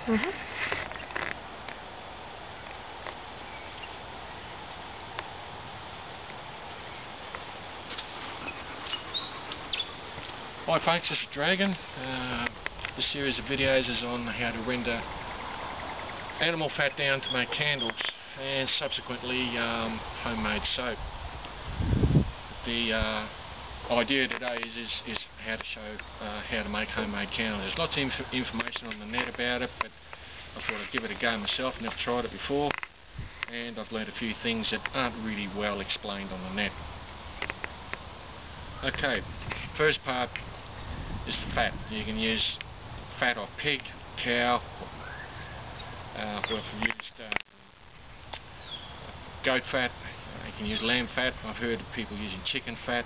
Mm-hmm. Hi folks, this is Dragon. This series of videos is on how to render animal fat down to make candles and subsequently homemade soap. The idea today is how to show how to make homemade candles. There's lots of information on the net about it, but I thought I'd give it a go myself. Never tried it before, and I've learned a few things that aren't really well explained on the net. Okay, first part is the fat. You can use fat off pig, cow, we've used goat fat, you can use lamb fat. I've heard of people using chicken fat,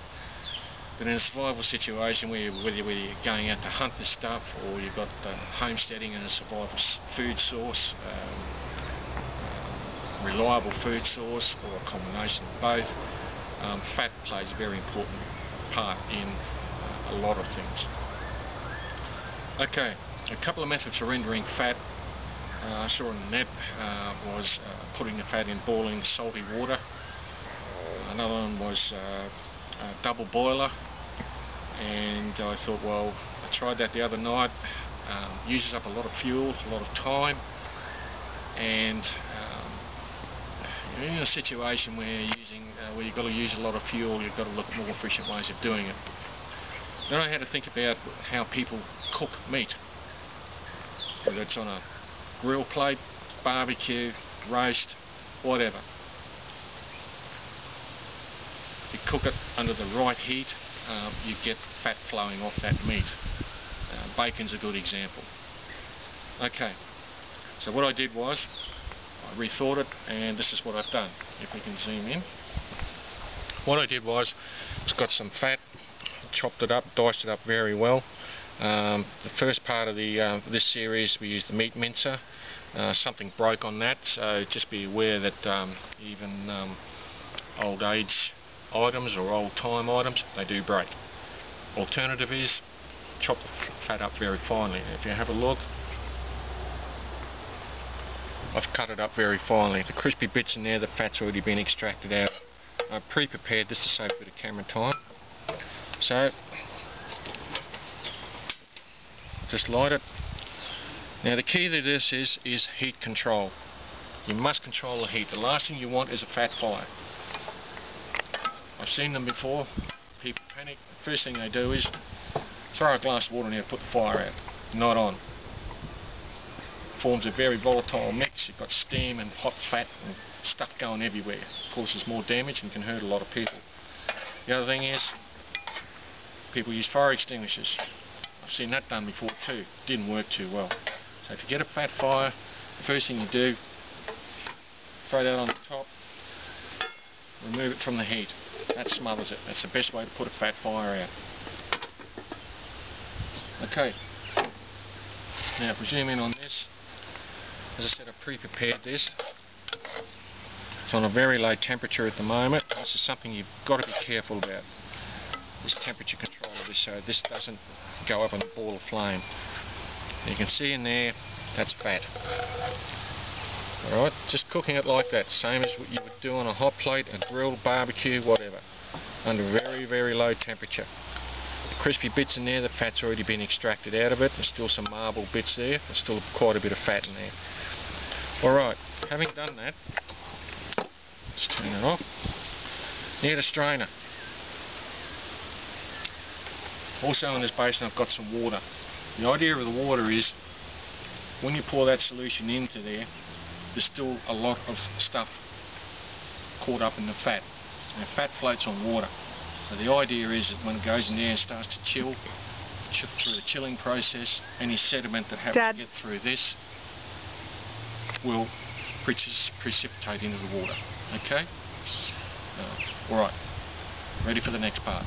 but in a survival situation where whether you're going out to hunt this stuff or you've got homesteading and a survival food source, reliable food source, or a combination of both, fat plays a very important part in a lot of things. Okay, a couple of methods for rendering fat I saw on the net was putting the fat in boiling salty water. Another one was a double boiler, and I thought, well, I tried that the other night. Uses up a lot of fuel, a lot of time, and you're in a situation where you've got to use a lot of fuel. You've got to look at more efficient ways of doing it. Then I had to think about how people cook meat, whether it's on a grill plate, barbecue, roast, whatever. You cook it under the right heat, you get fat flowing off that meat. Bacon's a good example. Okay, so what I did was I rethought it, and this is what I've done. If we can zoom in, what I did was got some fat, chopped it up, diced it up very well. The first part of this series we used the meat mincer. Something broke on that, so just be aware that even old age items or old time items, they do break. Alternative is chop the fat up very finely. If you have a look, I've cut it up very finely. The crispy bits in there, the fat's already been extracted out. I've pre-prepared this to save a bit of camera time. So just light it. Now the key to this is heat control. You must control the heat. The last thing you want is a fat fire. I've seen them before. People panic. The first thing they do is throw a glass of water in there, put the fire out. Not on. Forms a very volatile mix. You've got steam and hot fat and stuff going everywhere. It causes more damage and can hurt a lot of people. The other thing is, people use fire extinguishers. I've seen that done before too. Didn't work too well. So if you get a fat fire, the first thing you do, throw that on the top, remove it from the heat. That smothers it. That's the best way to put a fat fire out. Okay. Now if we zoom in on this, as I said, I've pre-prepared this. It's on a very low temperature at the moment. This is something you've got to be careful about. This temperature control of this, so this doesn't go up in a ball of flame. You can see in there, that's fat. Alright, just cooking it like that, same as what you would do on a hot plate, a grill, barbecue, whatever, under very, very low temperature. The crispy bits in there, the fat's already been extracted out of it. There's still some marble bits there. There's still quite a bit of fat in there. Alright, having done that, let's turn it off. Need a strainer. Also in this basin I've got some water. The idea of the water is when you pour that solution into there, there's still a lot of stuff caught up in the fat. Now fat floats on water. So the idea is that when it goes in there and starts to chill through the chilling process, any sediment that happens to get through this will precipitate into the water. Okay? Alright, ready for the next part.